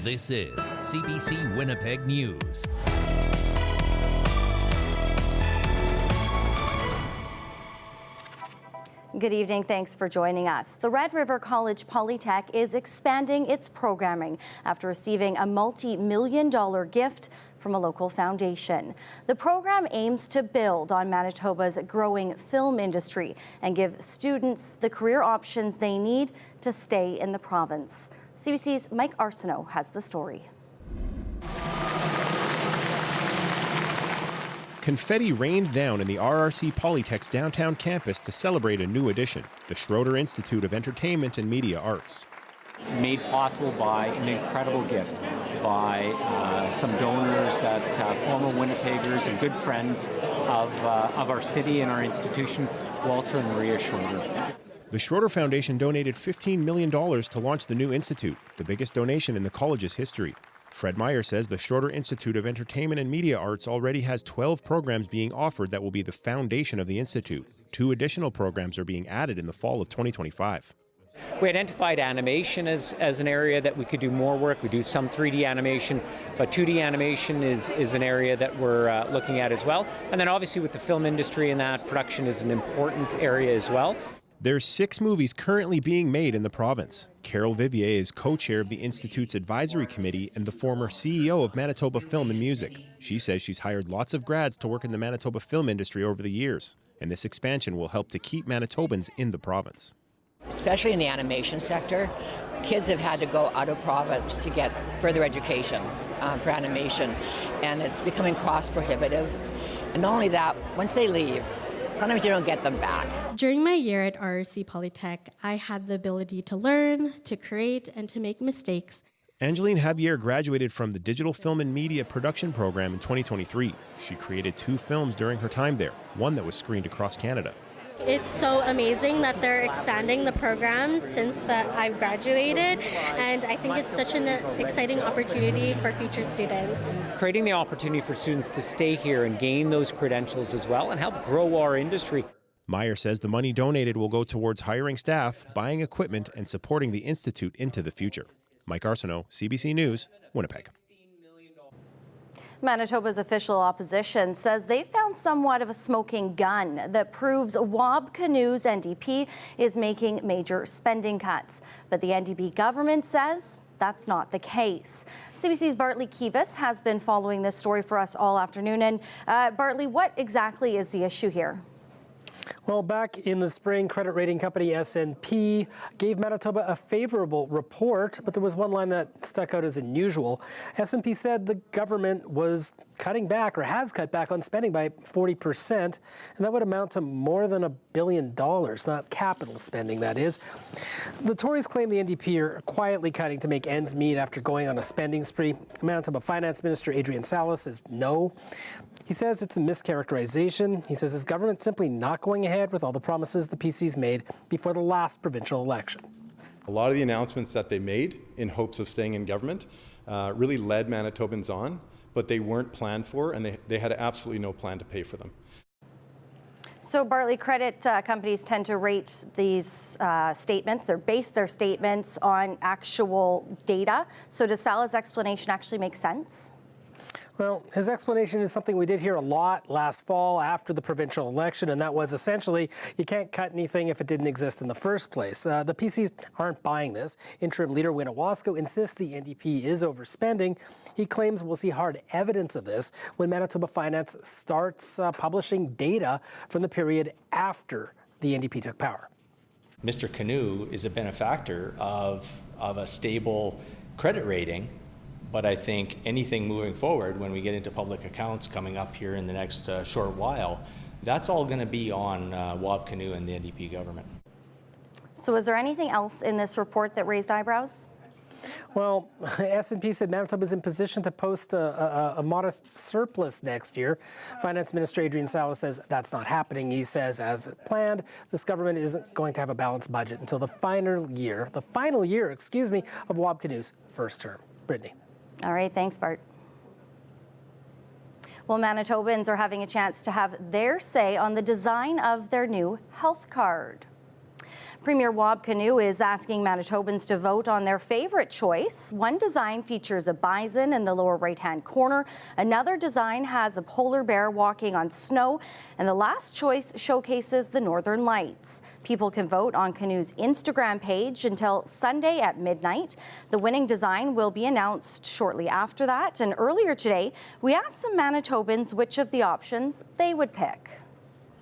This is CBC Winnipeg News. Good evening. Thanks for joining us. The Red River College Polytech is expanding its programming after receiving a multi-million-dollar gift from a local foundation. The program aims to build on Manitoba's growing film industry and give students the career options they need to stay in the province. CBC's Mike Arsenault has the story. Confetti rained down in the RRC Polytech's downtown campus to celebrate a new addition, the Schroeder Institute of Entertainment and Media Arts. Made possible by an incredible gift by some donors, former Winnipeggers and good friends of our city and our institution, Walter and Maria Schroeder. The Schroeder Foundation donated $15 million to launch the new institute, the biggest donation in the college's history. Fred Meyer says the Schroeder Institute of Entertainment and Media Arts already has 12 programs being offered that will be the foundation of the institute. 2 additional programs are being added in the fall of 2025. We identified animation as an area that we could do more work. We do some 3D animation, but 2D animation is an area that we're looking at as well. And then obviously with the film industry and that, production is an important area as well. There's 6 movies currently being made in the province. Carol Vivier is co-chair of the Institute's advisory committee and the former CEO of Manitoba Film and Music. She says she's hired lots of grads to work in the Manitoba film industry over the years, and this expansion will help to keep Manitobans in the province. Especially in the animation sector, kids have had to go out of province to get further education for animation, and it's becoming cost-prohibitive. And not only that, once they leave, sometimes you don't get them back. During my year at RRC Polytech, I had the ability to learn, to create, and to make mistakes. Angeline Javier graduated from the Digital Film and Media Production Program in 2023. She created 2 films during her time there, one that was screened across Canada. It's so amazing that they're expanding the programs since I've graduated, and I think it's such an exciting opportunity for future students. Creating the opportunity for students to stay here and gain those credentials as well and help grow our industry. Meyer says the money donated will go towards hiring staff, buying equipment, and supporting the institute into the future. Mike Arsenault, CBC News, Winnipeg. Manitoba's official opposition says they found somewhat of a smoking gun that proves Wab Kinew's NDP is making major spending cuts. But the NDP government says that's not the case. CBC's Bartley Kivas has been following this story for us all afternoon. And Bartley, what exactly is the issue here? Well, back in the spring, credit rating company S&P gave Manitoba a favorable report, but there was one line that stuck out as unusual. S&P said the government was cutting back or has cut back on spending by 40%, and that would amount to more than $1 billion, not capital spending, that is. The Tories claim the NDP are quietly cutting to make ends meet after going on a spending spree. Manitoba Finance Minister Adrian Salas says no. He says it's a mischaracterization. He says his government's simply not going ahead with all the promises the PC's made before the last provincial election. A lot of the announcements that they made in hopes of staying in government really led Manitobans on, but they weren't planned for, and they had absolutely no plan to pay for them. So, Bartley, credit companies tend to rate these statements or base their statements on actual data. So does Salah's explanation actually make sense? Well, his explanation is something we did hear a lot last fall after the provincial election, and that was essentially you can't cut anything if it didn't exist in the first place. The PCs aren't buying this. Interim leader Winniwasko insists the NDP is overspending. He claims we'll see hard evidence of this when Manitoba Finance starts publishing data from the period after the NDP took power. Mr. Kinew is a benefactor of a stable credit rating. But I think anything moving forward, when we get into public accounts coming up here in the next short while, that's all going to be on Wab Kinew and the NDP government. So is there anything else in this report that raised eyebrows? Well, S&P said Manitoba is in position to post a modest surplus next year. Finance Minister Adrian Salas says that's not happening. He says, as planned, this government isn't going to have a balanced budget until the final year, of Wab Kinew's first term. Brittany. All right, thanks, Bart. Well, Manitobans are having a chance to have their say on the design of their new health card. Premier Wab Kinew is asking Manitobans to vote on their favorite choice. One design features a bison in the lower right-hand corner. Another design has a polar bear walking on snow. And the last choice showcases the Northern Lights. People can vote on Kinew's Instagram page until Sunday at midnight. The winning design will be announced shortly after that. And earlier today, we asked some Manitobans which of the options they would pick.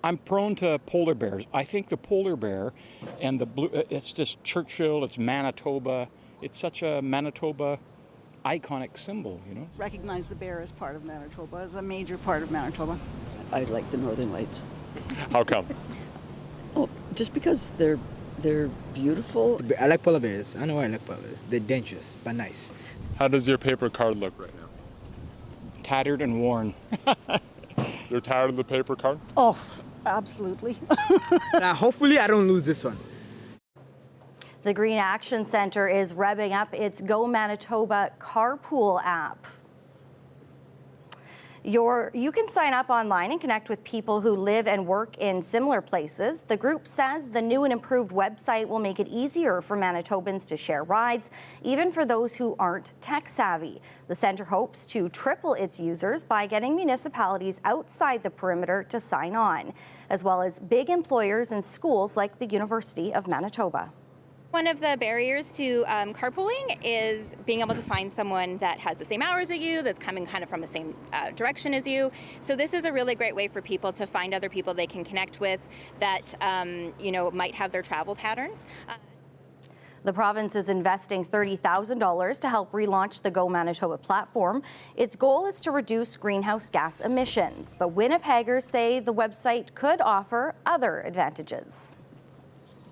I'm prone to polar bears. I think the polar bear and the blue, it's just Churchill, it's Manitoba. It's such a Manitoba iconic symbol, you know. Recognize the bear as part of Manitoba, as a major part of Manitoba. I like the Northern Lights. How come? Oh, just because they're beautiful. I like polar bears. I know why I like polar bears. They're dangerous, but nice. How does your paper card look right now? Tattered and worn. You're tired of the paper card? Oh, absolutely. Now, hopefully I don't lose this one. The Green Action Centre is revving up its Go Manitoba carpool app. You can sign up online and connect with people who live and work in similar places. The group says the new and improved website will make it easier for Manitobans to share rides, even for those who aren't tech savvy. The centre hopes to triple its users by getting municipalities outside the perimeter to sign on, as well as big employers and schools like the University of Manitoba. One of the barriers to carpooling is being able to find someone that has the same hours as you, that's coming kind of from the same direction as you. So this is a really great way for people to find other people they can connect with that might have their travel patterns. The province is investing $30,000 to help relaunch the Go Manitoba platform. Its goal is to reduce greenhouse gas emissions, but Winnipeggers say the website could offer other advantages.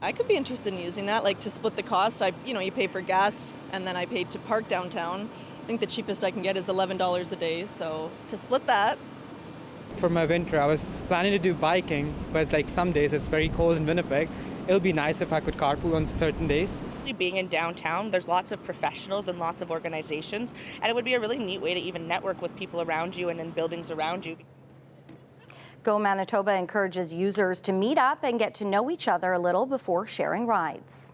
I could be interested in using that, like to split the cost. You pay for gas and then I pay to park downtown. I think the cheapest I can get is $11 a day, so to split that. For my winter, I was planning to do biking, but like some days it's very cold in Winnipeg. It would be nice if I could carpool on certain days. Being in downtown, there's lots of professionals and lots of organizations, and it would be a really neat way to even network with people around you and in buildings around you. Go Manitoba encourages users to meet up and get to know each other a little before sharing rides.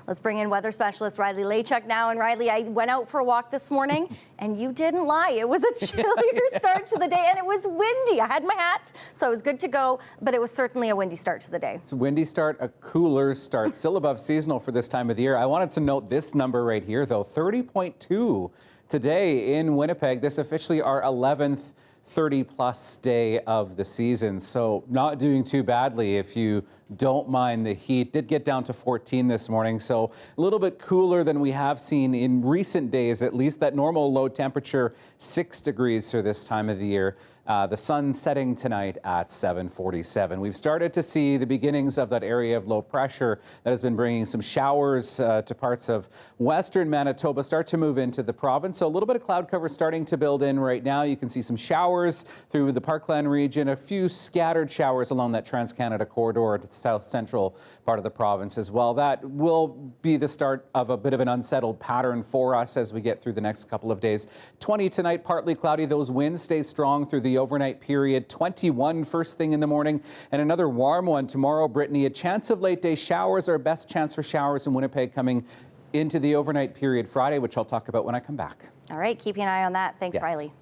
Let's bring in weather specialist Riley Lachuk now. And Riley, I went out for a walk this morning and you didn't lie. It was a chillier start to the day and it was windy. I had my hat, so I was good to go, but it was certainly a windy start to the day. It's a windy start, a cooler start, still above seasonal for this time of the year. I wanted to note this number right here, though, 30.2 today in Winnipeg. This officially our 11th 30-plus day of the season, so not doing too badly if you don't mind the heat. Did get down to 14 this morning, so a little bit cooler than we have seen in recent days, at least. That normal low temperature, 6 degrees for this time of the year. The sun setting tonight at 7:47. We've started to see the beginnings of that area of low pressure that has been bringing some showers to parts of western Manitoba start to move into the province. So a little bit of cloud cover starting to build in right now. You can see some showers through the Parkland region, a few scattered showers along that Trans-Canada corridor to the south central part of the province as well. That will be the start of a bit of an unsettled pattern for us as we get through the next couple of days. 20 tonight, partly cloudy. Those winds stay strong through the overnight period. 21 first thing in the morning, and another warm one tomorrow. Brittany, a chance of late day showers. Our best chance for showers in Winnipeg coming into the overnight period Friday, which I'll talk about when I come back. All right, keeping an eye on that. Thanks, Yes. Riley.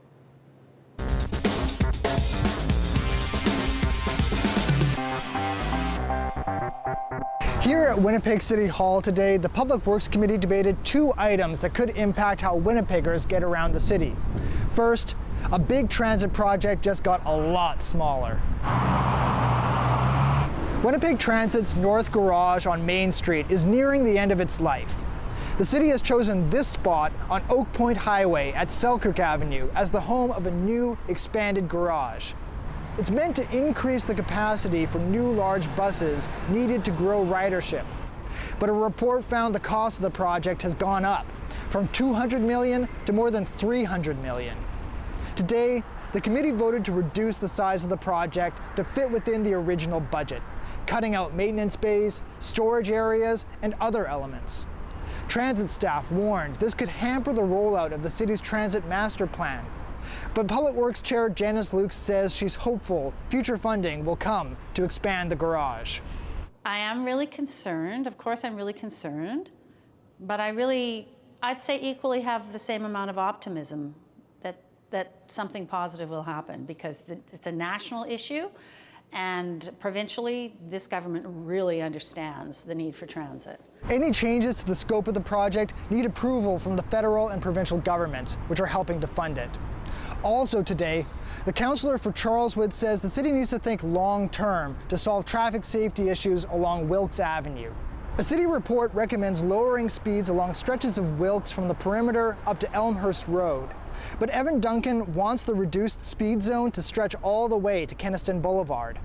Here at Winnipeg City Hall today, the Public Works Committee debated two items that could impact how Winnipeggers get around the city. First, a big transit project just got a lot smaller. Winnipeg Transit's North Garage on Main Street is nearing the end of its life. The city has chosen this spot on Oak Point Highway at Selkirk Avenue as the home of a new expanded garage. It's meant to increase the capacity for new large buses needed to grow ridership. But a report found the cost of the project has gone up from $200 million to more than $300 million. Today, the committee voted to reduce the size of the project to fit within the original budget, cutting out maintenance bays, storage areas, and other elements. Transit staff warned this could hamper the rollout of the city's transit master plan. But Public Works Chair Janice Lukes says she's hopeful future funding will come to expand the garage. I am really concerned. Of course, I'm really concerned. But I'd say equally have the same amount of optimism that something positive will happen, because it's a national issue, and provincially, this government really understands the need for transit. Any changes to the scope of the project need approval from the federal and provincial governments, which are helping to fund it. Also today, the councillor for Charleswood says the city needs to think long-term to solve traffic safety issues along Wilkes Avenue. A city report recommends lowering speeds along stretches of Wilkes from the perimeter up to Elmhurst Road. But Evan Duncan wants the reduced speed zone to stretch all the way to Kenaston Boulevard.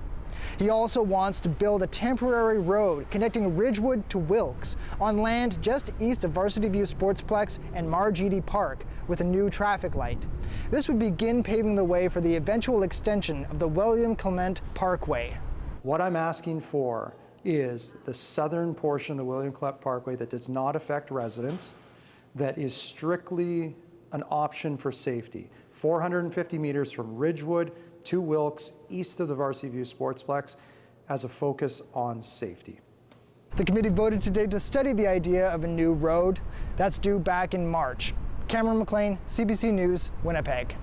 He also wants to build a temporary road connecting Ridgewood to Wilkes on land just east of Varsity View Sportsplex and Margidi Park with a new traffic light. This would begin paving the way for the eventual extension of the William Clement Parkway. What I'm asking for is the southern portion of the William Clement Parkway that does not affect residents, that is strictly an option for safety. 450 meters from Ridgewood to Wilkes, east of the Varsity View Sportsplex, as a focus on safety. The committee voted today to study the idea of a new road. That's due back in March. Cameron McLean, CBC News, Winnipeg.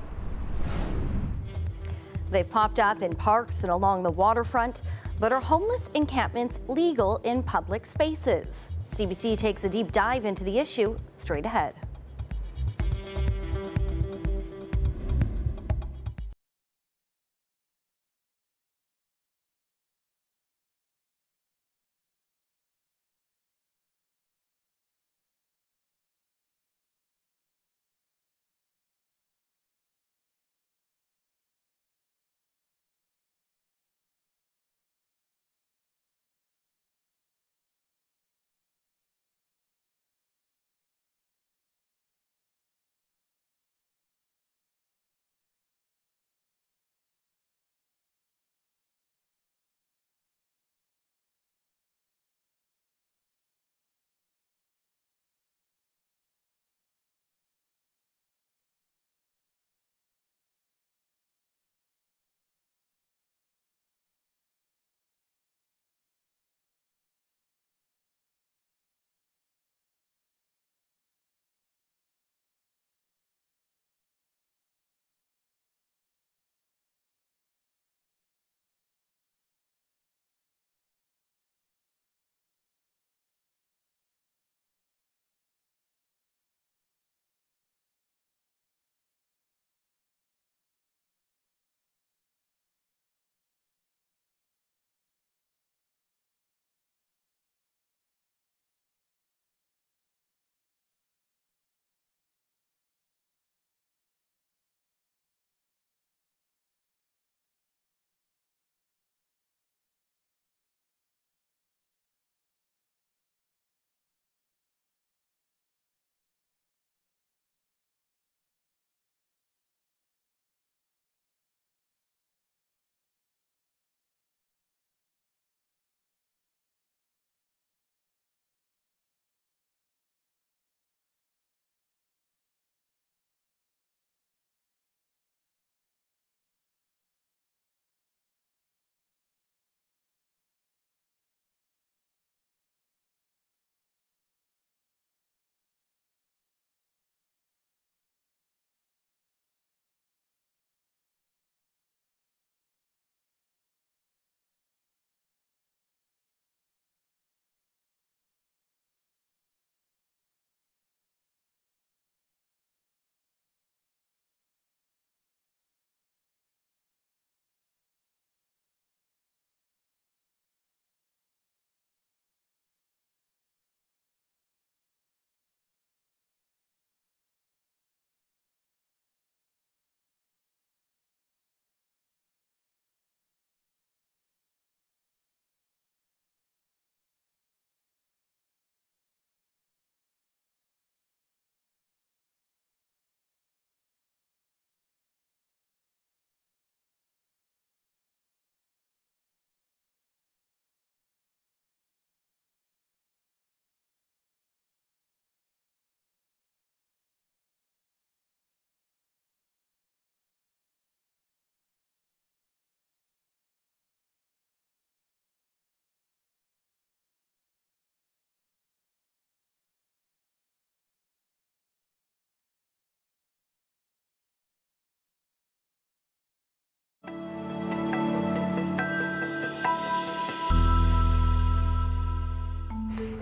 They've popped up in parks and along the waterfront, but are homeless encampments legal in public spaces? CBC takes a deep dive into the issue straight ahead.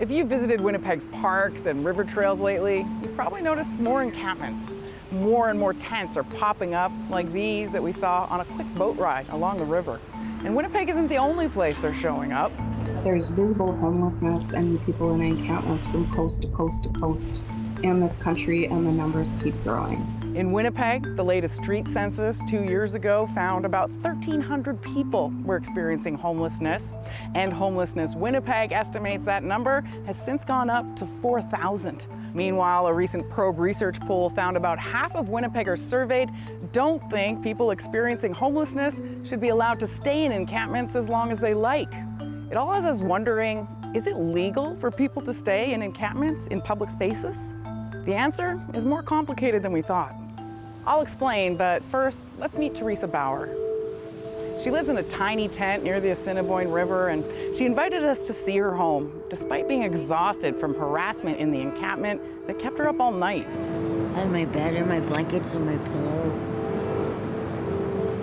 If you've visited Winnipeg's parks and river trails lately, you've probably noticed more encampments. More and more tents are popping up, like these that we saw on a quick boat ride along the river. And Winnipeg isn't the only place they're showing up. There's visible homelessness and people in encampments from coast to coast to coast in this country, and the numbers keep growing. In Winnipeg, the latest street census 2 years ago found about 1,300 people were experiencing homelessness. And Homelessness Winnipeg estimates that number has since gone up to 4,000. Meanwhile, a recent Probe research poll found about half of Winnipeggers surveyed don't think people experiencing homelessness should be allowed to stay in encampments as long as they like. It all has us wondering, is it legal for people to stay in encampments in public spaces? The answer is more complicated than we thought. I'll explain, but first, let's meet Teresa Bauer. She lives in a tiny tent near the Assiniboine River, and she invited us to see her home, despite being exhausted from harassment in the encampment that kept her up all night. I have my bed and my blankets and my pillow.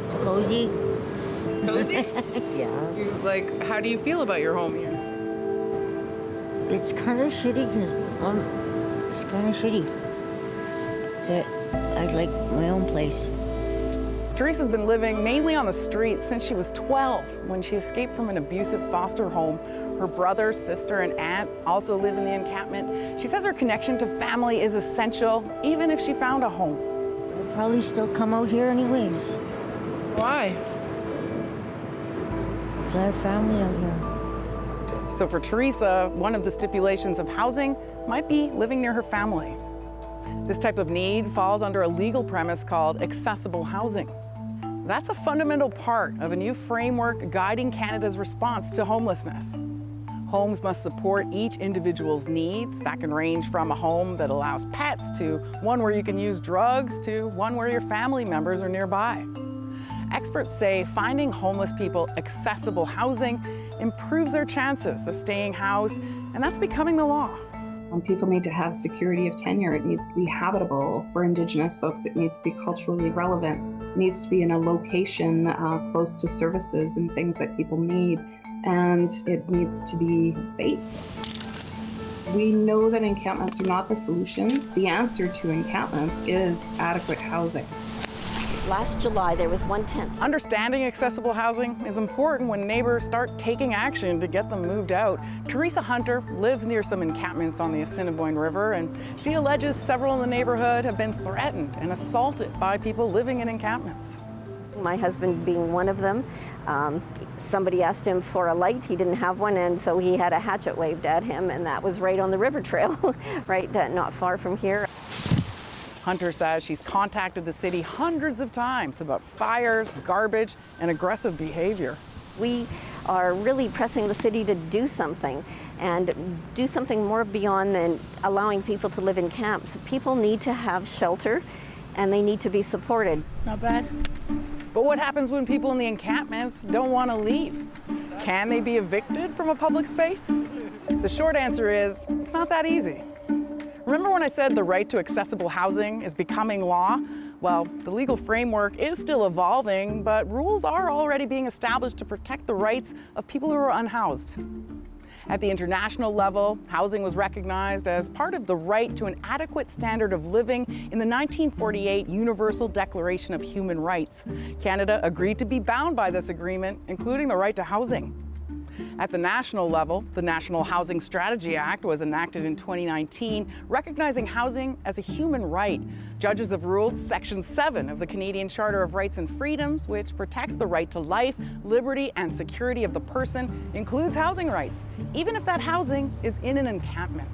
It's cozy. It's cozy? Yeah. How do you feel about your home here? It's kind of shitty because it's kind of shitty. But I'd like my own place. Teresa's been living mainly on the streets since she was 12, when she escaped from an abusive foster home. Her brother, sister, and aunt also live in the encampment. She says her connection to family is essential, even if she found a home. I'd probably still come out here anyways. Why? Because I have family out here. So for Teresa, one of the stipulations of housing might be living near her family. This type of need falls under a legal premise called accessible housing. That's a fundamental part of a new framework guiding Canada's response to homelessness. Homes must support each individual's needs. That can range from a home that allows pets to one where you can use drugs to one where your family members are nearby. Experts say finding homeless people accessible housing improves their chances of staying housed, and that's becoming the law. People need to have security of tenure. It needs to be habitable. For Indigenous folks, it needs to be culturally relevant. It needs to be in a location close to services and things that people need. And it needs to be safe. We know that encampments are not the solution. The answer to encampments is adequate housing. Last July, there was 1 tent. Understanding accessible housing is important when neighbors start taking action to get them moved out. Teresa Hunter lives near some encampments on the Assiniboine River, and she alleges several in the neighborhood have been threatened and assaulted by people living in encampments. My husband being one of them. Somebody asked him for a light. He didn't have one, and so he had a hatchet waved at him, and that was right on the river trail, right not far from here. Hunter says she's contacted the city hundreds of times about fires, garbage, and aggressive behavior. We are really pressing the city to do something, and do something more beyond than allowing people to live in camps. People need to have shelter, and they need to be supported. Not bad. But what happens when people in the encampments don't want to leave? Can they be evicted from a public space? The short answer is, it's not that easy. Remember when I said the right to accessible housing is becoming law? Well, the legal framework is still evolving, but rules are already being established to protect the rights of people who are unhoused. At the international level, housing was recognized as part of the right to an adequate standard of living in the 1948 Universal Declaration of Human Rights. Canada agreed to be bound by this agreement, including the right to housing. At the national level, the National Housing Strategy Act was enacted in 2019, recognizing housing as a human right. Judges have ruled Section 7 of the Canadian Charter of Rights and Freedoms, which protects the right to life, liberty, and security of the person, includes housing rights, even if that housing is in an encampment.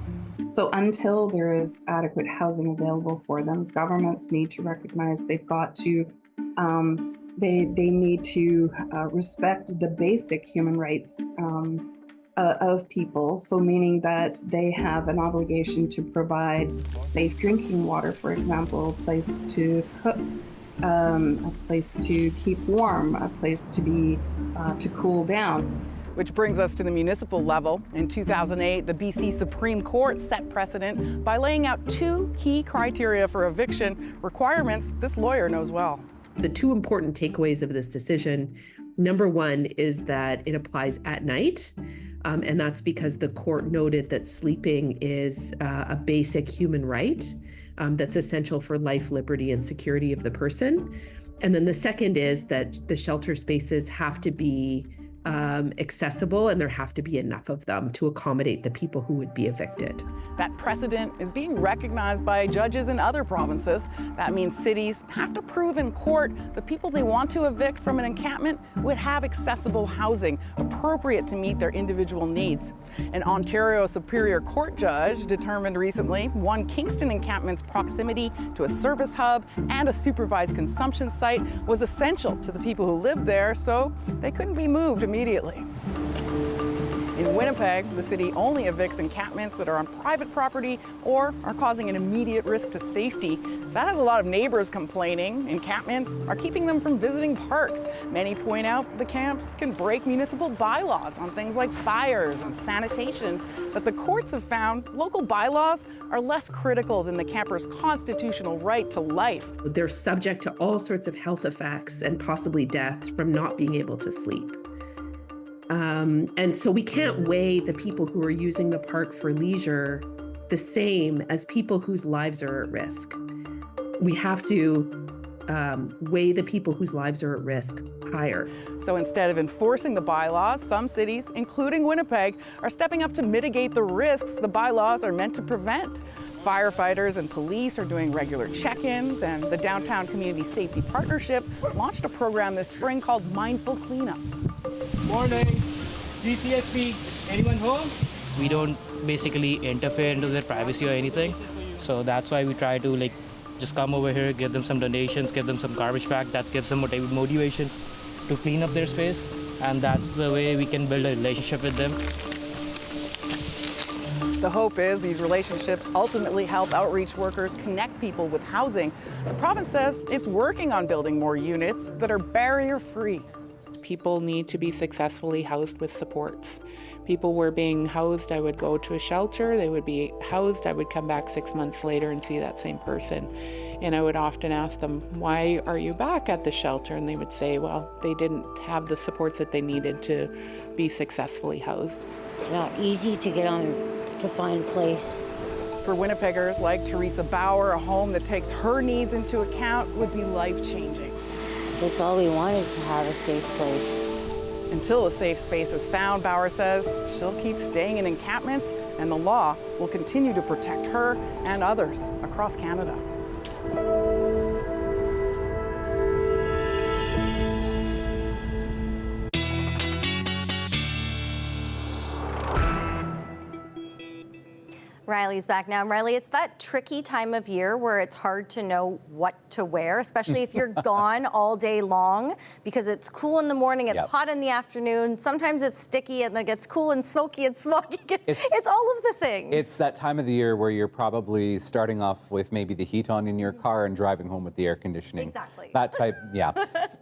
So until there is adequate housing available for them, governments need to recognize they've got to they need to respect the basic human rights of people. So meaning that they have an obligation to provide safe drinking water, for example, a place to cook, a place to keep warm, a place to be to cool down. Which brings us to the municipal level. In 2008, the BC Supreme Court set precedent by laying out 2 key criteria for eviction, requirements this lawyer knows well. The 2 important takeaways of this decision, number 1 is that it applies at night. And that's because the court noted that sleeping is a basic human right that's essential for life, liberty, and security of the person. And then the second is that the shelter spaces have to be accessible, and there have to be enough of them to accommodate the people who would be evicted. That precedent is being recognized by judges in other provinces. That means cities have to prove in court the people they want to evict from an encampment would have accessible housing appropriate to meet their individual needs. An Ontario Superior Court judge determined recently one Kingston encampment's proximity to a service hub and a supervised consumption site was essential to the people who lived there, so they couldn't be moved immediately. In Winnipeg, the city only evicts encampments that are on private property or are causing an immediate risk to safety. That has a lot of neighbors complaining. Encampments are keeping them from visiting parks. Many point out the camps can break municipal bylaws on things like fires and sanitation. But the courts have found local bylaws are less critical than the campers' constitutional right to life. They're subject to all sorts of health effects and possibly death from not being able to sleep. And so we can't weigh the people who are using the park for leisure the same as people whose lives are at risk. We have to weigh the people whose lives are at risk higher. So instead of enforcing the bylaws, some cities, including Winnipeg, are stepping up to mitigate the risks the bylaws are meant to prevent. Firefighters and police are doing regular check-ins, and the Downtown Community Safety Partnership launched a program this spring called Mindful Cleanups. Morning, DCSP, anyone home? We don't basically interfere into their privacy or anything, so that's why we try to just come over here, give them some donations, give them some garbage bag. That gives them motivation to clean up their space, and that's the way we can build a relationship with them. The hope is these relationships ultimately help outreach workers connect people with housing. The province says it's working on building more units that are barrier-free. People need to be successfully housed with supports. People were being housed, I would go to a shelter, they would be housed, I would come back 6 months later and see that same person. And I would often ask them, why are you back at the shelter? And they would say, well, they didn't have the supports that they needed to be successfully housed. It's not easy to find a place. For Winnipeggers like Teresa Bauer, a home that takes her needs into account would be life-changing. That's all we want, is to have a safe place. Until a safe space is found, Bauer says she'll keep staying in encampments, and the law will continue to protect her and others across Canada. Riley's back now. Riley, it's that tricky time of year where it's hard to know what to wear, especially if you're gone all day long, because it's cool in the morning, it's hot in the afternoon, sometimes it's sticky, and then it gets cool and smoky and smoggy. It's all of the things. It's that time of the year where you're probably starting off with maybe the heat on in your car and driving home with the air conditioning. Exactly. That type, yeah.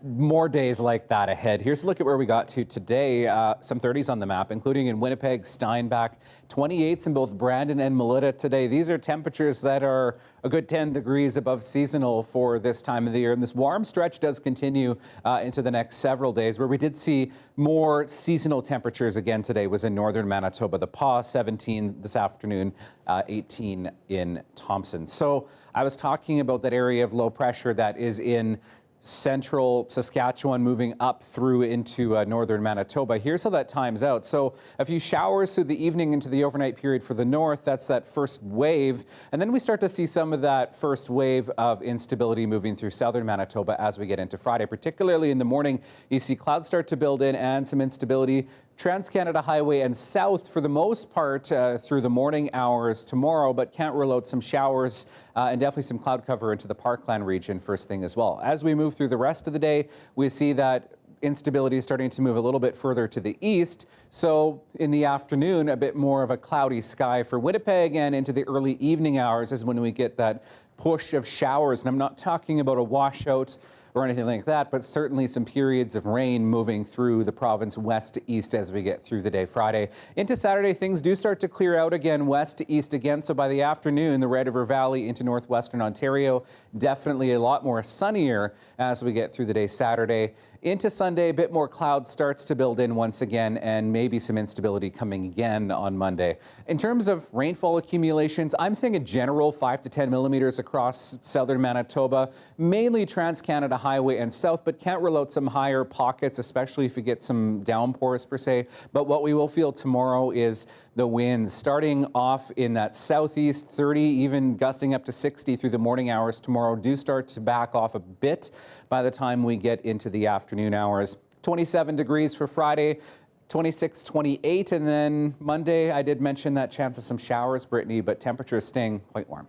More days like that ahead. Here's a look at where we got to today. Some 30s on the map, including in Winnipeg, Steinbach, 28s in both Brandon and Melita today. These are temperatures that are a good 10 degrees above seasonal for this time of the year. And this warm stretch does continue into the next several days. Where we did see more seasonal temperatures again today was in northern Manitoba. The Paw, 17 this afternoon, 18 in Thompson. So I was talking about that area of low pressure that is in central Saskatchewan moving up through into northern Manitoba. Here's how that times out. So a few showers through the evening into the overnight period for the north. That's that first wave. And then we start to see some of that first wave of instability moving through southern Manitoba as we get into Friday. Particularly in the morning, you see clouds start to build in and some instability. Trans-Canada Highway and south for the most part through the morning hours tomorrow, but can't rule out some showers and definitely some cloud cover into the Parkland region first thing as well. As we move through the rest of the day, we see that instability is starting to move a little bit further to the east. So in the afternoon, a bit more of a cloudy sky for Winnipeg, and into the early evening hours is when we get that push of showers. And I'm not talking about a washout or anything like that, but certainly some periods of rain moving through the province west to east as we get through the day Friday. Into Saturday, things do start to clear out again, west to east again. So by the afternoon, the Red River Valley into northwestern Ontario, definitely a lot more sunnier as we get through the day Saturday. Into Sunday, a bit more cloud starts to build in once again, and maybe some instability coming again on Monday. In terms of rainfall accumulations, I'm seeing a general 5 to 10 millimeters across southern Manitoba, mainly Trans-Canada Highway and south, but can't rule out some higher pockets, especially if you get some downpours per se. But what we will feel tomorrow is the winds starting off in that southeast, 30, even gusting up to 60 through the morning hours tomorrow, do start to back off a bit by the time we get into the afternoon hours. 27 degrees for Friday, 26, 28, and then Monday, I did mention that chance of some showers, Brittany, but temperatures staying quite warm.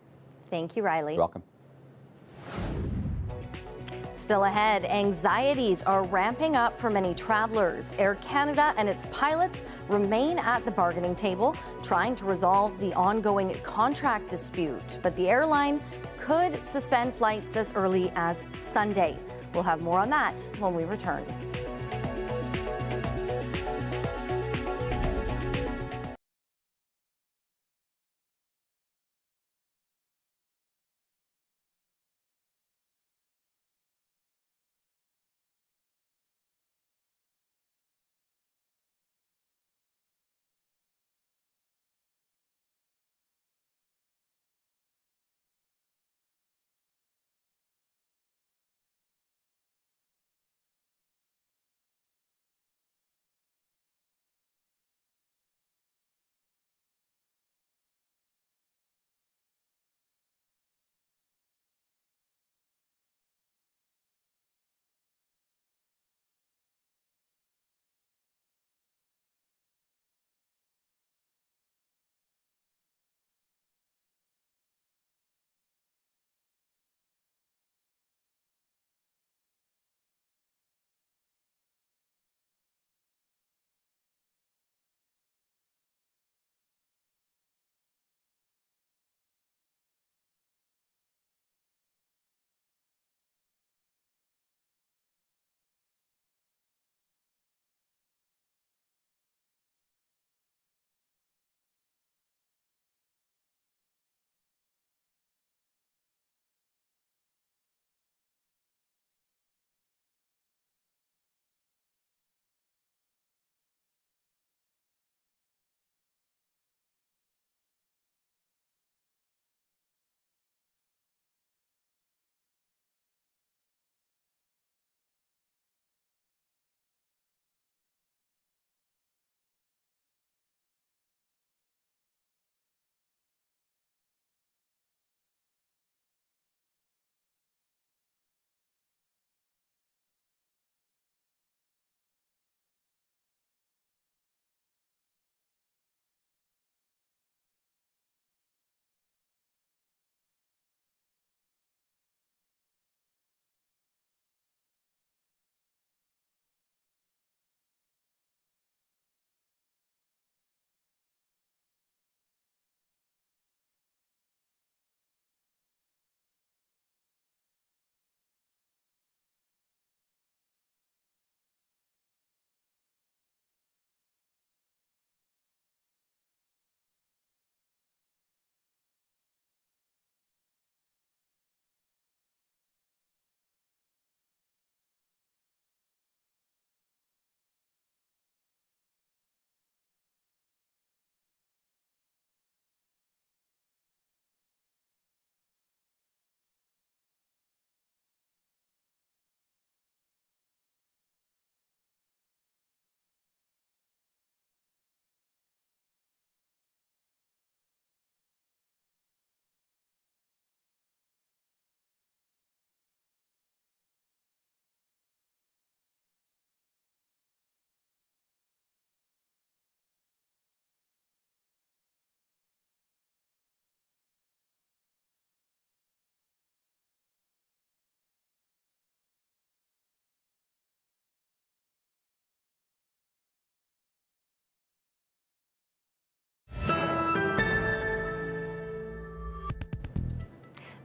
Thank you, Riley. You're welcome. Still ahead, anxieties are ramping up for many travelers. Air Canada and its pilots remain at the bargaining table, trying to resolve the ongoing contract dispute. But the airline could suspend flights as early as Sunday. We'll have more on that when we return.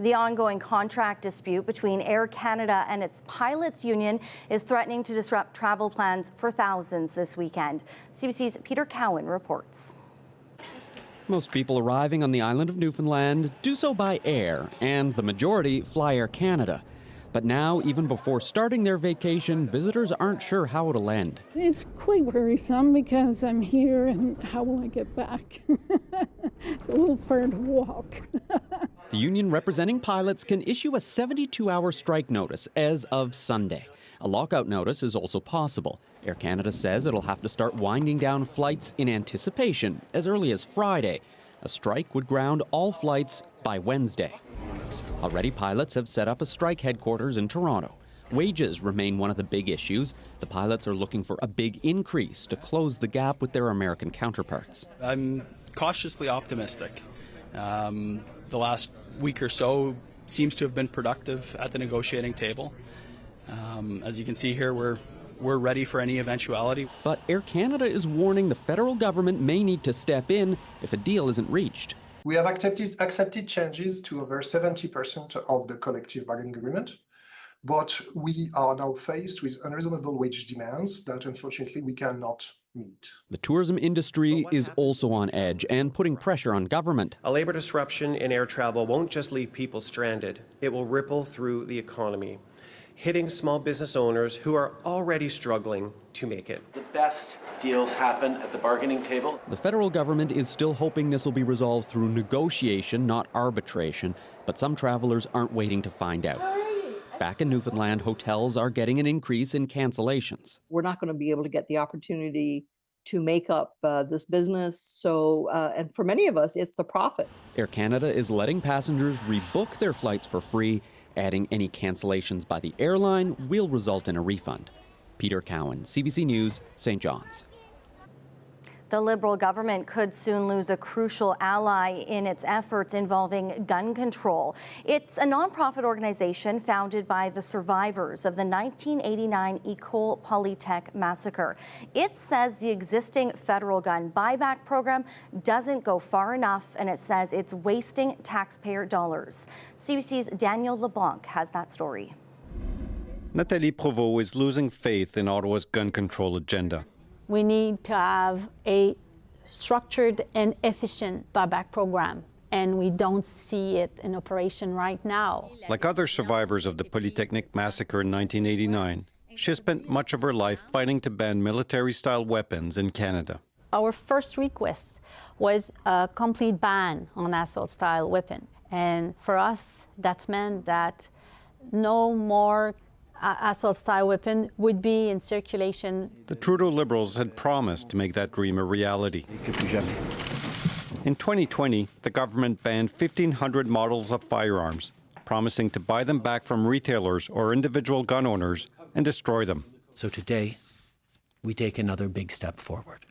The ongoing contract dispute between Air Canada and its pilots union is threatening to disrupt travel plans for thousands this weekend. CBC's Peter Cowan reports. Most people arriving on the island of Newfoundland do so by air, and the majority fly Air Canada. But now, even before starting their vacation, visitors aren't sure how it'll end. It's quite worrisome because I'm here and how will I get back? It's a little far to walk. The union representing pilots can issue a 72-hour strike notice as of Sunday. A lockout notice is also possible. Air Canada says it'll have to start winding down flights in anticipation as early as Friday. A strike would ground all flights by Wednesday. Already, pilots have set up a strike headquarters in Toronto. Wages remain one of the big issues. The pilots are looking for a big increase to close the gap with their American counterparts. I'm cautiously optimistic. The last week or so seems to have been productive at the negotiating table. As you can see here, we're ready for any eventuality. But Air Canada is warning the federal government may need to step in if a deal isn't reached. We have accepted changes to over 70% of the collective bargaining agreement, but we are now faced with unreasonable wage demands that unfortunately we cannot meet. The tourism industry is also on edge and putting pressure on government. A labor disruption in air travel won't just leave people stranded, it will ripple through the economy, hitting small business owners who are already struggling to make it. The best deals happen at the bargaining table. The federal government is still hoping this will be resolved through negotiation, not arbitration, but some travelers aren't waiting to find out. Back in Newfoundland, hotels are getting an increase in cancellations. We're not going to be able to get the opportunity to make up this business. So, and for many of us, it's the profit. Air Canada is letting passengers rebook their flights for free, adding any cancellations by the airline will result in a refund. Peter Cowan, CBC News, St. John's. The Liberal government could soon lose a crucial ally in its efforts involving gun control. It's a nonprofit organization founded by the survivors of the 1989 Ecole Polytech massacre. It says the existing federal gun buyback program doesn't go far enough, and it says it's wasting taxpayer dollars. CBC's Daniel LeBlanc has that story. Nathalie Provost is losing faith in Ottawa's gun control agenda. We need to have a structured and efficient buyback program, and we don't see it in operation right now. Like other survivors of the Polytechnic massacre in 1989, she spent much of her life fighting to ban military-style weapons in Canada. Our first request was a complete ban on assault-style weapon, and for us, that meant that no more assault-style weapon would be in circulation. The Trudeau Liberals had promised to make that dream a reality. In 2020, the government banned 1,500 models of firearms, promising to buy them back from retailers or individual gun owners and destroy them. So today, we take another big step forward.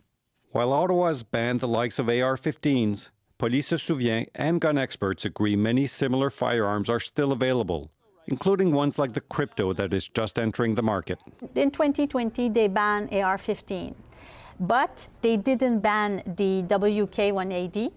While Ottawa has banned the likes of AR-15s, Police Se Souvient and gun experts agree many similar firearms are still available, including ones like the Crypto that is just entering the market. In 2020, they banned AR-15, but they didn't ban the WK-180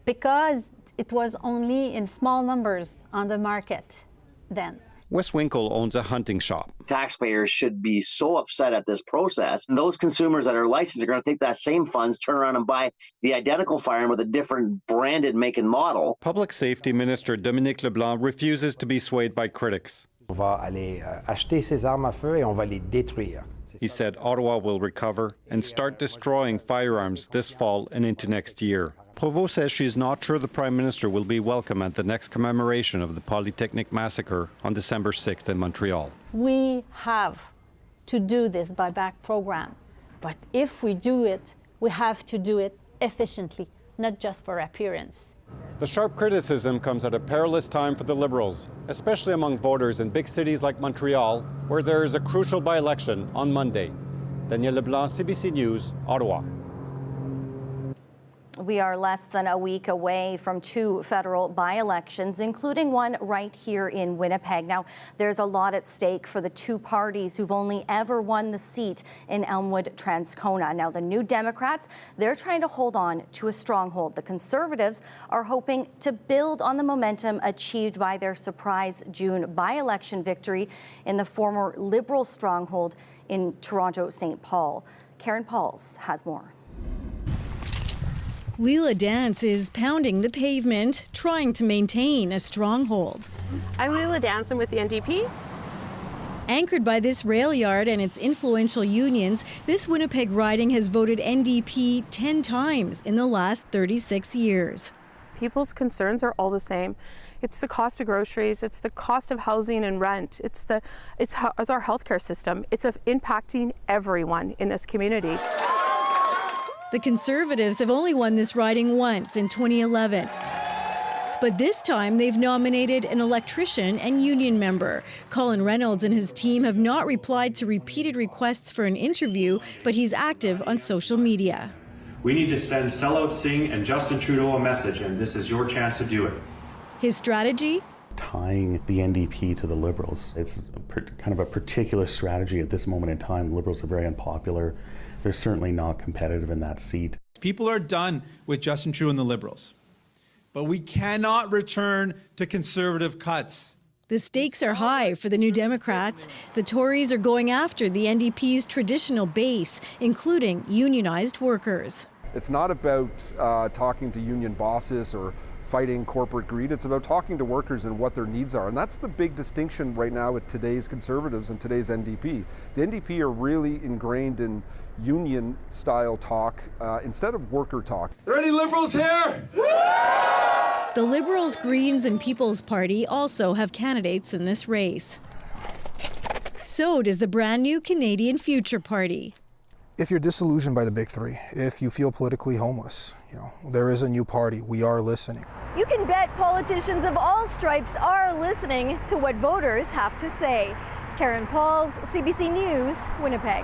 because it was only in small numbers on the market then. Wes Winkle owns a hunting shop. Taxpayers should be so upset at this process. And those consumers that are licensed are going to take that same funds, turn around and buy the identical firearm with a different branded make and model. Public Safety Minister Dominique Leblanc refuses to be swayed by critics. On va aller acheter ces armes à feu et on va les détruire. He said Ottawa will recover and start destroying firearms this fall and into next year. Provost says she's not sure the Prime Minister will be welcome at the next commemoration of the Polytechnic massacre on December 6th in Montreal. We have to do this buyback program, but if we do it, we have to do it efficiently, not just for appearance. The sharp criticism comes at a perilous time for the Liberals, especially among voters in big cities like Montreal, where there is a crucial by-election on Monday. Daniel Leblanc, CBC News, Ottawa. We are less than a week away from 2 federal by-elections, including one right here in Winnipeg. Now, there's a lot at stake for the 2 parties who've only ever won the seat in Elmwood-Transcona. Now, the New Democrats, they're trying to hold on to a stronghold. The Conservatives are hoping to build on the momentum achieved by their surprise June by-election victory in the former Liberal stronghold in Toronto, St. Paul. Karen Pauls has more. Leela Dance is pounding the pavement, trying to maintain a stronghold. I'm Leela Dance, I'm with the NDP. Anchored by this rail yard and its influential unions, this Winnipeg riding has voted NDP 10 times in the last 36 years. People's concerns are all the same. It's the cost of groceries, it's the cost of housing and rent, it's our healthcare system. It's impacting everyone in this community. The Conservatives have only won this riding once in 2011. But this time they've nominated an electrician and union member. Colin Reynolds and his team have not replied to repeated requests for an interview, but he's active on social media. We need to send Sellout Singh and Justin Trudeau a message, and this is your chance to do it. His strategy? Tying the NDP to the Liberals. It's kind of a particular strategy at this moment in time. The Liberals are very unpopular. They're certainly not competitive in that seat. People are done with Justin Trudeau and the Liberals, but we cannot return to Conservative cuts. The stakes are high for the New Democrats. The Tories are going after the NDP's traditional base, including unionized workers. It's not about talking to union bosses or fighting corporate greed. It's about talking to workers and what their needs are. And that's the big distinction right now with today's Conservatives and today's NDP. The NDP are really ingrained in union style talk instead of worker talk. Are there any Liberals here? The Liberals, Greens and People's Party also have candidates in this race. So does the brand new Canadian Future Party. If you're disillusioned by the big 3, if you feel politically homeless, there is a new party. We are listening. You can bet politicians of all stripes are listening to what voters have to say. Karen Pauls, CBC News, Winnipeg.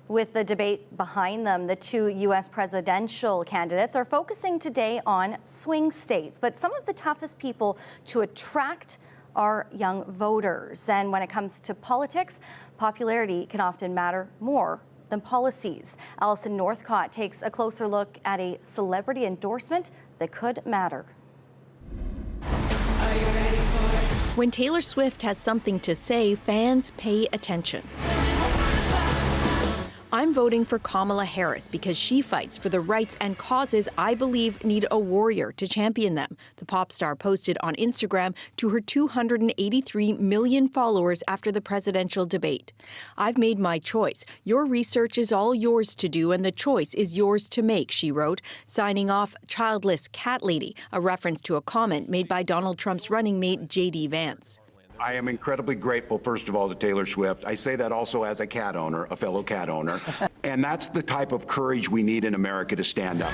With the debate behind them, the 2 U.S. presidential candidates are focusing today on swing states. But some of the toughest people to attract are young voters. And when it comes to politics, popularity can often matter more than policies. Alison Northcott takes a closer look at a celebrity endorsement that could matter. When Taylor Swift has something to say, fans pay attention. I'm voting for Kamala Harris because she fights for the rights and causes I believe need a warrior to champion them, the pop star posted on Instagram to her 283 million followers after the presidential debate. I've made my choice. Your research is all yours to do and the choice is yours to make, she wrote, signing off childless cat lady, a reference to a comment made by Donald Trump's running mate J.D. Vance. I am incredibly grateful, first of all, to Taylor Swift. I say that also as a cat owner, a fellow cat owner. And that's the type of courage we need in America to stand up.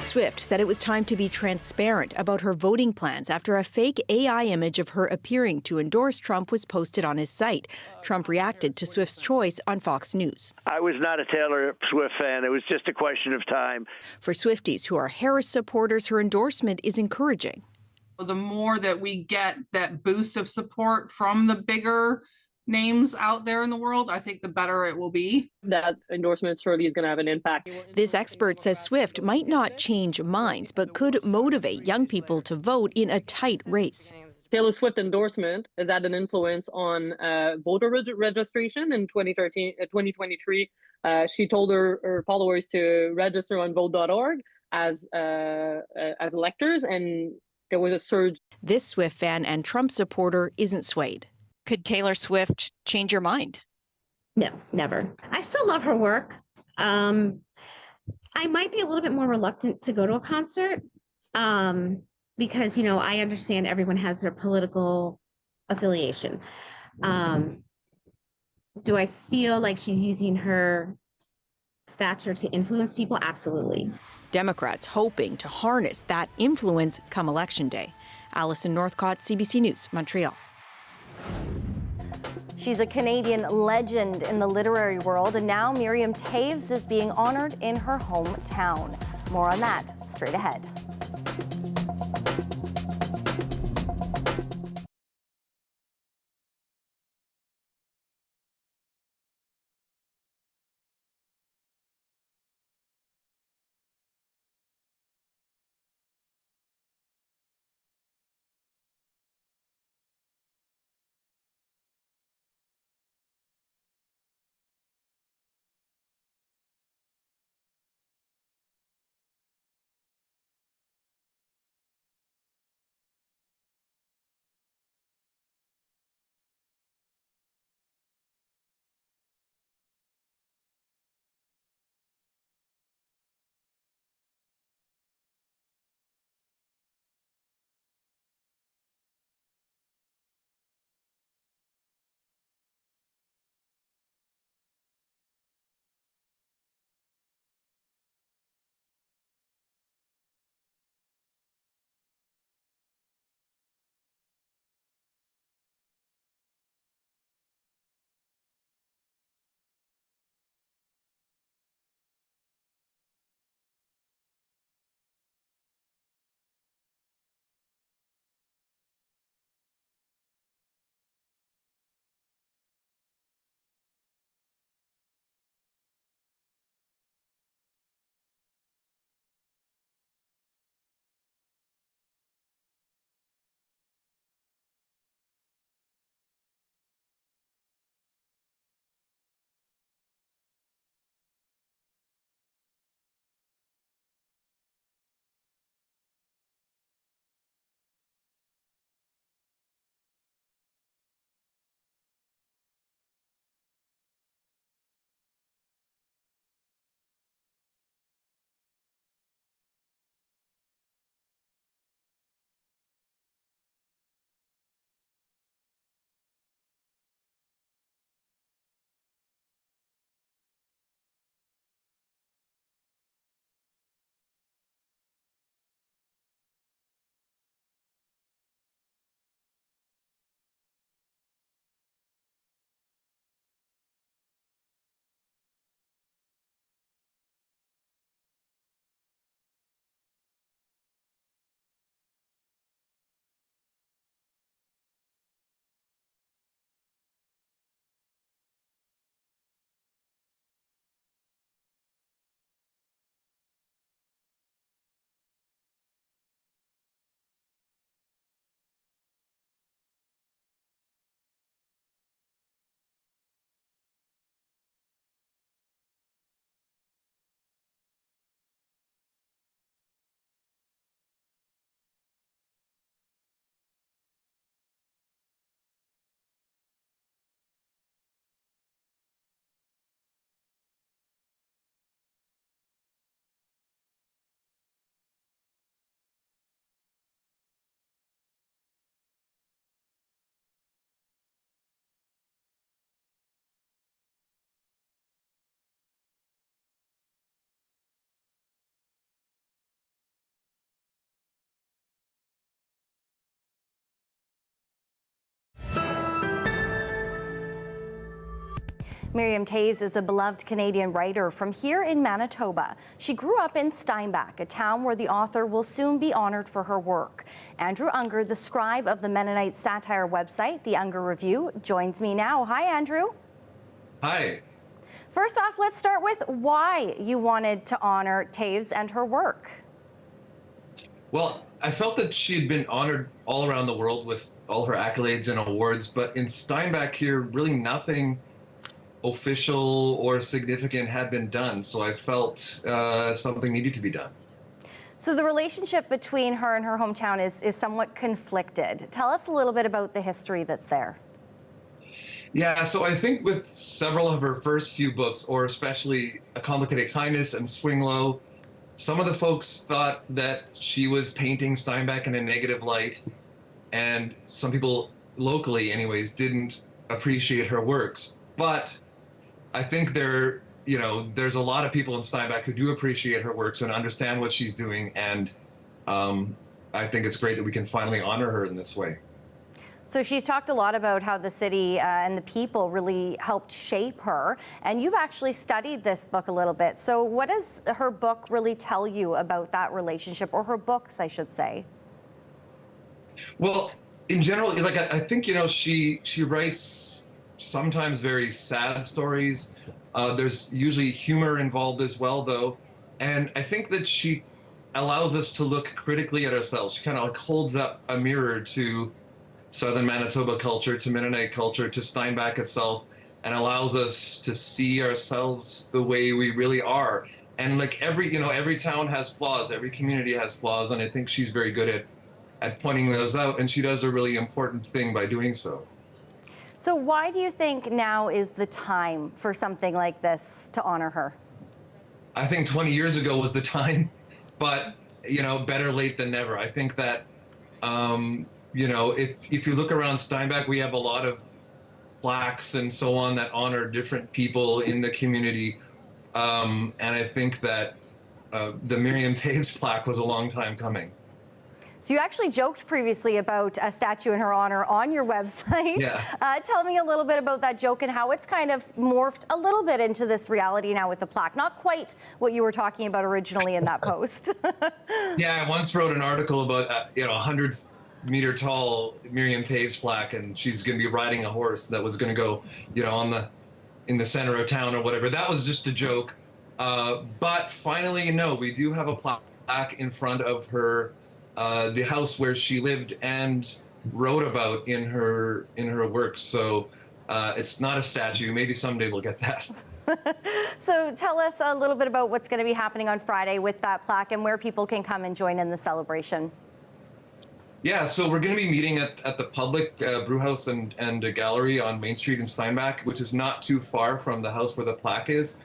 Swift said it was time to be transparent about her voting plans after a fake AI image of her appearing to endorse Trump was posted on his site. Trump reacted to Swift's choice on Fox News. I was not a Taylor Swift fan. It was just a question of time. For Swifties who are Harris supporters, her endorsement is encouraging. The more that we get that boost of support from the bigger names out there in the world, I think the better it will be. That endorsement surely is going to have an impact. This expert says Swift might not change minds, but could motivate young people to vote in a tight race. Taylor Swift endorsement has had an influence on voter registration in 2023. She told her followers to register on vote.org as electors, and there was a surge. This Swift fan and Trump supporter isn't swayed. Could Taylor Swift change your mind? No, never. I still love her work. I might be a little bit more reluctant to go to a concert because, I understand everyone has their political affiliation. Do I feel like she's using her stature to influence people? Absolutely. Democrats hoping to harness that influence come Election Day. Alison Northcott, CBC News, Montreal. She's a Canadian legend in the literary world, and now Miriam Toews is being honored in her hometown. More on that straight ahead. Miriam Toews is a beloved Canadian writer from here in Manitoba. She grew up in Steinbach, a town where the author will soon be honored for her work. Andrew Unger, the scribe of the Mennonite satire website, The Unger Review, joins me now. Hi, Andrew. Hi. First off, let's start with why you wanted to honor Toews and her work. Well, I felt that she had been honored all around the world with all her accolades and awards, but in Steinbach here, really nothing official or significant had been done. So I felt something needed to be done. So the relationship between her and her hometown is somewhat conflicted. Tell us a little bit about the history that's there. Yeah, so I think with several of her first few books, or especially A Complicated Kindness and Swing Low, some of the folks thought that she was painting Steinbach in a negative light, and some people locally anyways didn't appreciate her works. But I think there's a lot of people in Steinbach who do appreciate her works and understand what she's doing, and I think it's great that we can finally honor her in this way. So she's talked a lot about how the city and the people really helped shape her, and you've actually studied this book a little bit. So what does her book really tell you about that relationship, or her books, I should say? Well, in general, like I think, you know, she writes sometimes very sad stories. There's usually humor involved as well, though, and I think that she allows us to look critically at ourselves. She kind of like holds up a mirror to Southern Manitoba culture, to Mennonite culture, to Steinbach itself, and allows us to see ourselves the way we really are. And like every town has flaws, every community has flaws, and I think she's very good at pointing those out, and she does a really important thing by doing so. So why do you think now is the time for something like this to honor her? I think 20 years ago was the time, but, you know, better late than never. I think that, you know, if you look around Steinbach, we have a lot of plaques and so on that honor different people in the community. And I think that the Miriam Toews plaque was a long time coming. So you actually joked previously about a statue in her honor on your website. Yeah. Tell me a little bit about that joke and how it's kind of morphed a little bit into this reality now with the plaque. Not quite what you were talking about originally in that post. Yeah, I once wrote an article about, you know, 100-meter tall Miriam Toews plaque, and she's going to be riding a horse that was going to go, you know, in the center of town or whatever. That was just a joke. But finally, no, we do have a plaque in front of her, the house where she lived and wrote about in her works. So it's not a statue. Maybe someday we'll get that. So tell us a little bit about what's going to be happening on Friday with that plaque and where people can come and join in the celebration. Yeah, so we're going to be meeting at the public brew house and a gallery on Main Street in Steinbach, which is not too far from the house where the plaque is.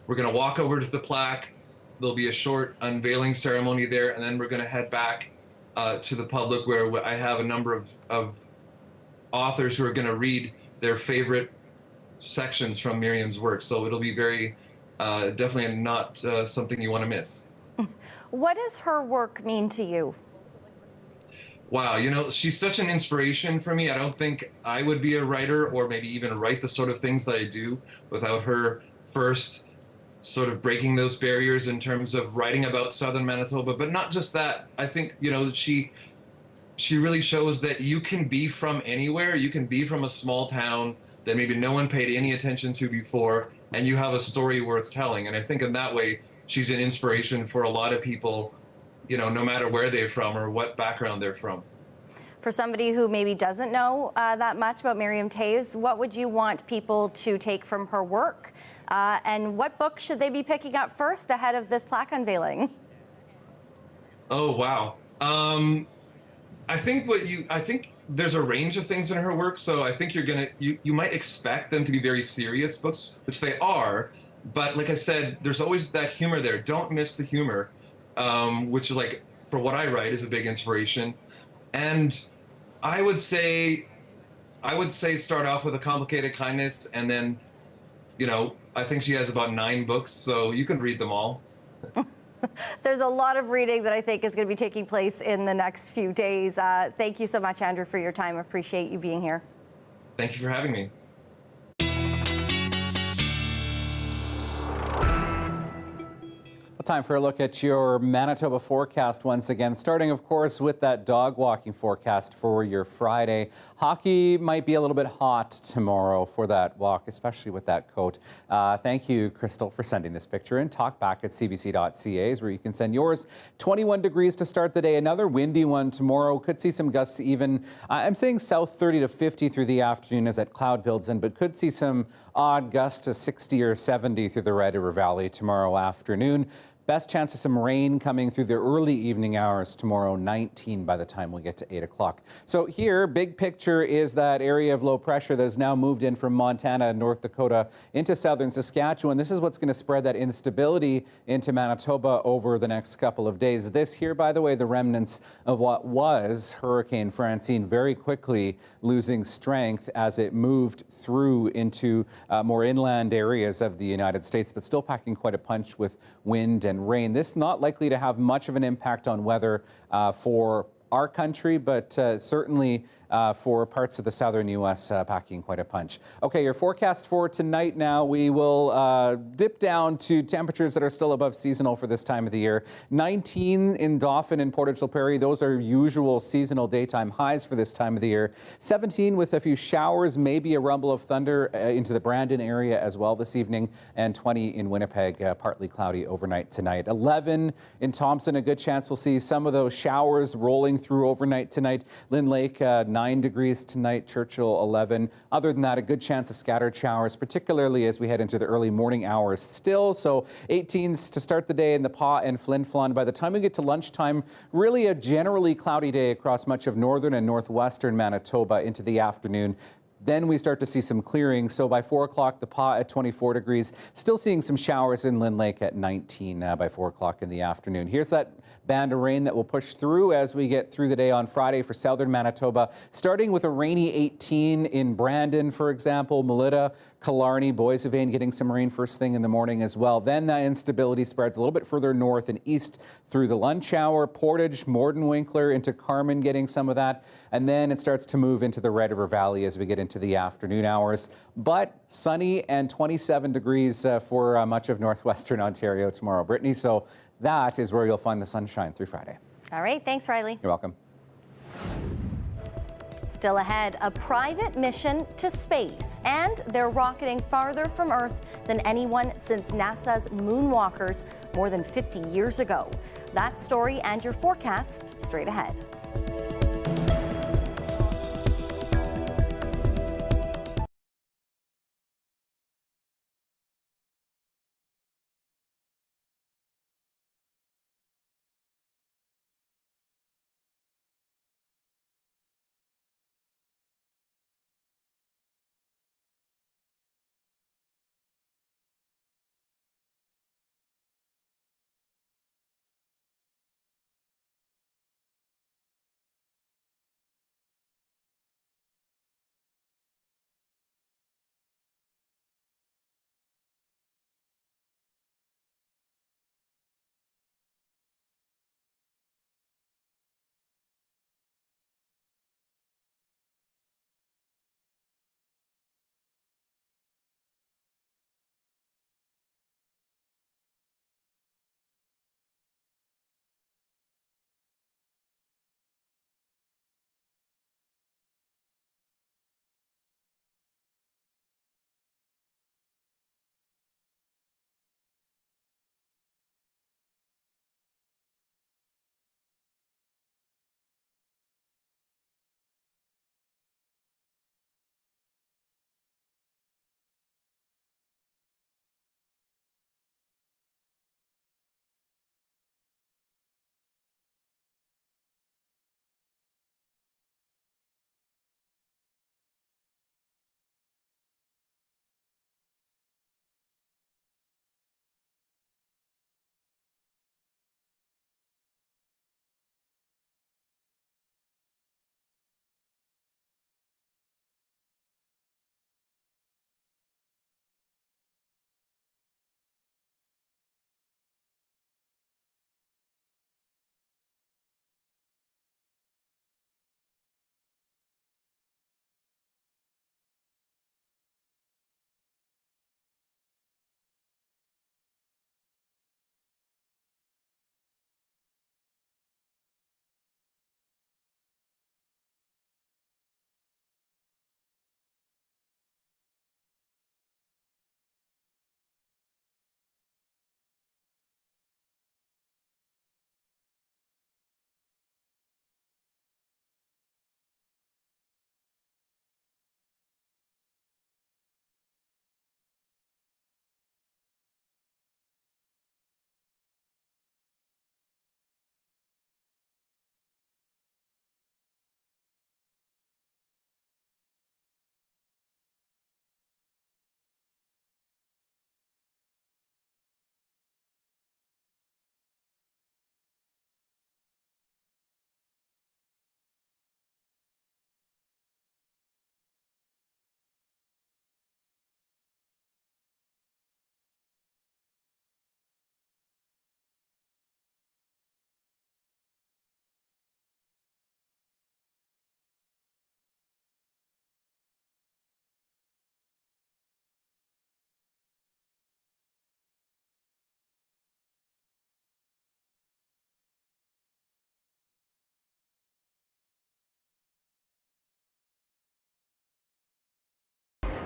We're going to walk over to the plaque. There'll be a short unveiling ceremony there, and then we're going to head back to the public, where I have a number of authors who are going to read their favorite sections from Miriam's work. So it'll be very definitely not something you want to miss. What does her work mean to you? Wow, you know, she's such an inspiration for me. I don't think I would be a writer or maybe even write the sort of things that I do without her first sort of breaking those barriers in terms of writing about Southern Manitoba. But not just that. I think, you know, she really shows that you can be from anywhere. You can be from a small town that maybe no one paid any attention to before, and you have a story worth telling. And I think in that way, she's an inspiration for a lot of people, you know, no matter where they're from or what background they're from. For somebody who maybe doesn't know that much about Miriam Toews, what would you want people to take from her work? And what book should they be picking up first ahead of this plaque unveiling? Oh, wow. I think there's a range of things in her work. So I think you might expect them to be very serious books, which they are. But like I said, there's always that humor there. Don't miss the humor, which is like, for what I write, is a big inspiration. And I would say start off with A Complicated Kindness, and then, you know, I think she has about 9 books, so you can read them all. There's a lot of reading that I think is going to be taking place in the next few days. Thank you so much, Andrew, for your time. Appreciate you being here. Thank you for having me. Time for a look at your Manitoba forecast once again, starting, of course, with that dog walking forecast for your Friday. Hockey might be a little bit hot tomorrow for that walk, especially with that coat. Thank you, Crystal, for sending this picture in. Talk back at cbc.ca is where you can send yours. 21 degrees to start the day. Another windy one tomorrow. Could see some gusts even. I'm saying south 30 to 50 through the afternoon as that cloud builds in, but could see some odd gusts to 60 or 70 through the Red River Valley tomorrow afternoon. Best chance of some rain coming through the early evening hours tomorrow, 19 by the time we get to 8 o'clock. So here, big picture is that area of low pressure that has now moved in from Montana and North Dakota into southern Saskatchewan. This is what's going to spread that instability into Manitoba over the next couple of days. This here, by the way, the remnants of what was Hurricane Francine, very quickly losing strength as it moved through into more inland areas of the United States, but still packing quite a punch with wind and rain. This not likely to have much of an impact on weather for our country, but certainly for parts of the southern U.S. Packing quite a punch. Okay, your forecast for tonight now. We will dip down to temperatures that are still above seasonal for this time of the year. 19 in Dauphin and Portage-la Prairie. Those are usual seasonal daytime highs for this time of the year. 17 with a few showers, maybe a rumble of thunder into the Brandon area as well this evening. And 20 in Winnipeg, partly cloudy overnight tonight. 11 in Thompson, a good chance we'll see some of those showers rolling through overnight tonight. Lynn Lake, 9 degrees tonight, Churchill 11. Other than that, a good chance of scattered showers, particularly as we head into the early morning hours still. So 18s to start the day in the Pas and Flin Flon. By the time we get to lunchtime, really a generally cloudy day across much of northern and northwestern Manitoba into the afternoon. Then we start to see some clearing. So by 4 o'clock, the Pas at 24 degrees. Still seeing some showers in Lynn Lake at 19 by 4 o'clock in the afternoon. Here's that band of rain that will push through as we get through the day on Friday for southern Manitoba, starting with a rainy 18 in Brandon, for example, Melita, Killarney, Boissevain getting some rain first thing in the morning as well. Then that instability spreads a little bit further north and east through the lunch hour. Portage, Mordenwinkler into Carman getting some of that. And then it starts to move into the Red River Valley as we get into the afternoon hours. But sunny and 27 degrees for much of northwestern Ontario tomorrow, Brittany. So that is where you'll find the sunshine through Friday. All right, thanks, Riley. You're welcome. Still ahead, a private mission to space, and they're rocketing farther from Earth than anyone since NASA's moonwalkers more than 50 years ago. That story and your forecast straight ahead.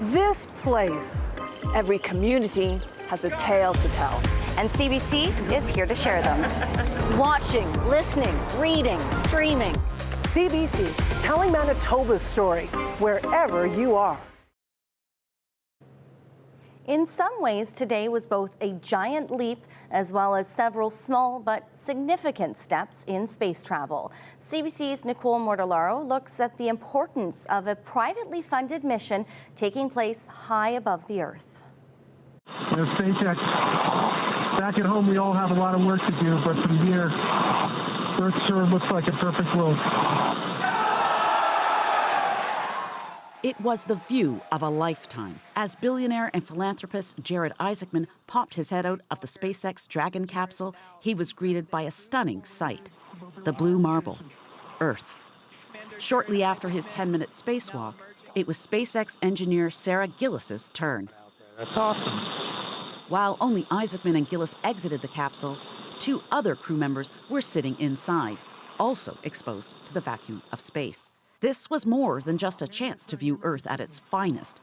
This place, every community has a tale to tell. And CBC is here to share them. Watching, listening, reading, streaming. CBC, telling Manitoba's story wherever you are. In some ways, today was both a giant leap as well as several small but significant steps in space travel. CBC's Nicole Mortellaro looks at the importance of a privately funded mission taking place high above the Earth. SpaceX, back at home we all have a lot of work to do, but from here, Earth sure looks like a perfect world. It was the view of a lifetime as billionaire and philanthropist Jared Isaacman popped his head out of the SpaceX Dragon capsule. He was greeted by a stunning sight, the blue marble, Earth. Shortly after his 10-minute spacewalk, it was SpaceX engineer Sarah Gillis's turn. That's awesome. While only Isaacman and Gillis exited the capsule, 2 other crew members were sitting inside, also exposed to the vacuum of space. This was more than just a chance to view Earth at its finest.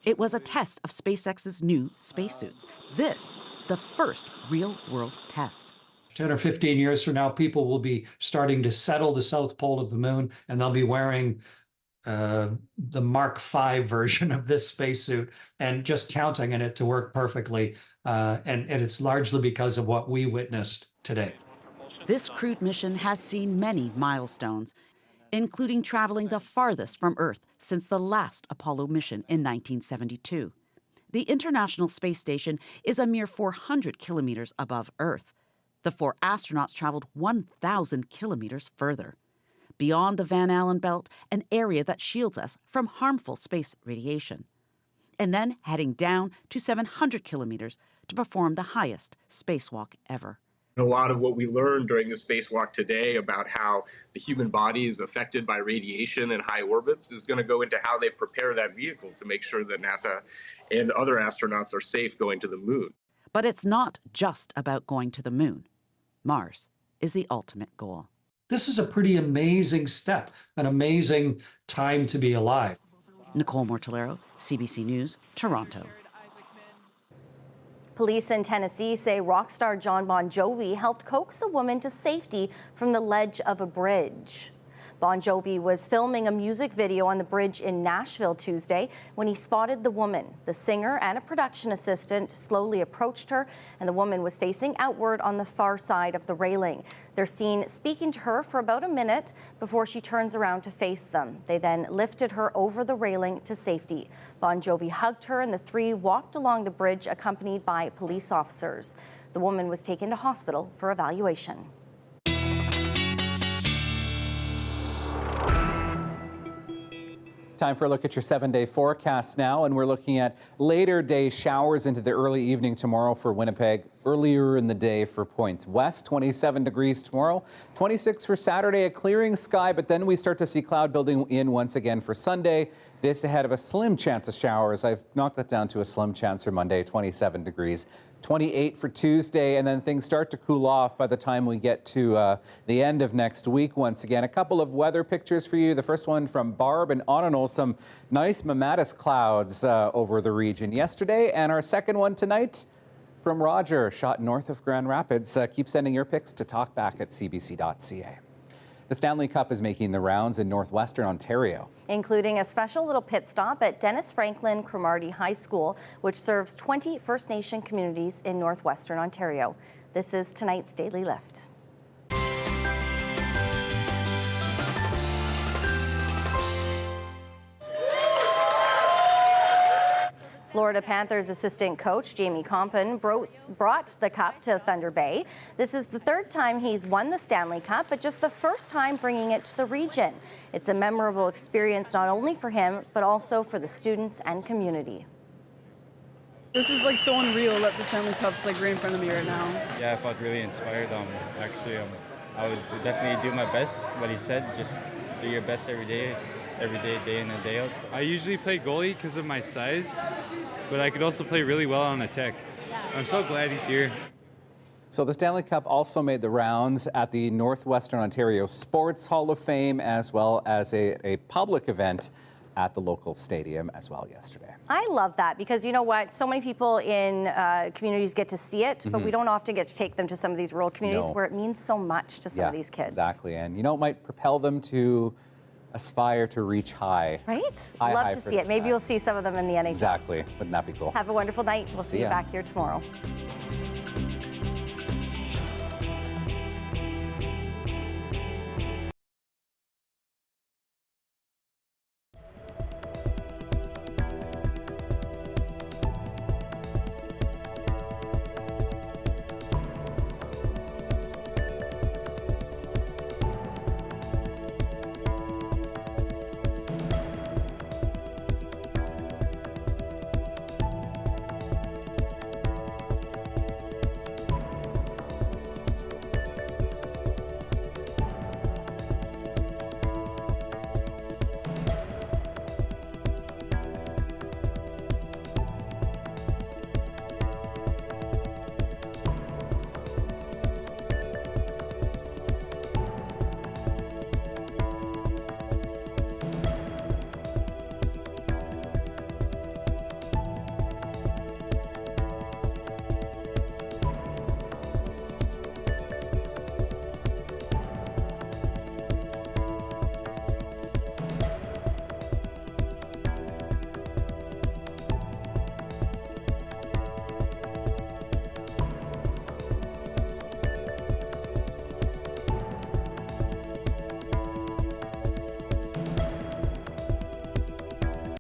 It was a test of SpaceX's new spacesuits. This, the first real-world test. 10 or 15 years from now, people will be starting to settle the south pole of the moon, and they'll be wearing the Mark V version of this spacesuit and just counting on it to work perfectly. And it's largely because of what we witnessed today. This crewed mission has seen many milestones, including traveling the farthest from Earth since the last Apollo mission in 1972. The International Space Station is a mere 400 kilometers above Earth. The 4 astronauts traveled 1,000 kilometers further, beyond the Van Allen belt, an area that shields us from harmful space radiation, and then heading down to 700 kilometers to perform the highest spacewalk ever. A lot of what we learned during the spacewalk today about how the human body is affected by radiation in high orbits is going to go into how they prepare that vehicle to make sure that NASA and other astronauts are safe going to the moon. But it's not just about going to the moon. Mars is the ultimate goal. This is a pretty amazing step, an amazing time to be alive. Nicole Mortellaro, CBC News, Toronto. Police in Tennessee say rock star John Bon Jovi helped coax a woman to safety from the ledge of a bridge. Bon Jovi was filming a music video on the bridge in Nashville Tuesday when he spotted the woman. The singer and a production assistant slowly approached her, and the woman was facing outward on the far side of the railing. They're seen speaking to her for about a minute before she turns around to face them. They then lifted her over the railing to safety. Bon Jovi hugged her, and the 3 walked along the bridge accompanied by police officers. The woman was taken to hospital for evaluation. Time for a look at your 7-day forecast now, and we're looking at later day showers into the early evening tomorrow for Winnipeg. Earlier in the day for points west, 27 degrees tomorrow, 26 for Saturday, a clearing sky, but then we start to see cloud building in once again for Sunday. This ahead of a slim chance of showers. I've knocked that down to a slim chance for Monday, 27 degrees. 28 for Tuesday, and then things start to cool off by the time we get to the end of next week once again. A couple of weather pictures for you. The first one from Barb and Ononol, some nice mammatus clouds over the region yesterday, and our second one tonight from Roger, shot north of Grand Rapids. Keep sending your pics to talkback@cbc.ca. The Stanley Cup is making the rounds in northwestern Ontario, including a special little pit stop at Dennis Franklin Cromarty High School, which serves 20 First Nation communities in northwestern Ontario. This is tonight's Daily Lift. Florida Panthers assistant coach Jamie Compton brought the cup to Thunder Bay. This is the 3rd time he's won the Stanley Cup, but just the 1st time bringing it to the region. It's a memorable experience not only for him, but also for the students and community. This is like so unreal that the Stanley Cup's like right in front of me right now. Yeah, I felt really inspired. Actually, I would definitely do my best. What he said, just do your best every day, day in and day out. I usually play goalie because of my size, but I could also play really well on attack. I'm so glad he's here. So the Stanley Cup also made the rounds at the Northwestern Ontario Sports Hall of Fame, as well as a public event at the local stadium as well yesterday. I love that because you know what? So many people in communities get to see it, but we don't often get to take them to some of these rural communities where it means so much to some of these kids. Exactly. And you know, it might propel them to aspire to reach high. Right? High, love high to for see the it. Maybe sky. you'll see some of them in the NHL. Exactly. Wouldn't that be cool? Have a wonderful night. We'll see you ya. back here tomorrow.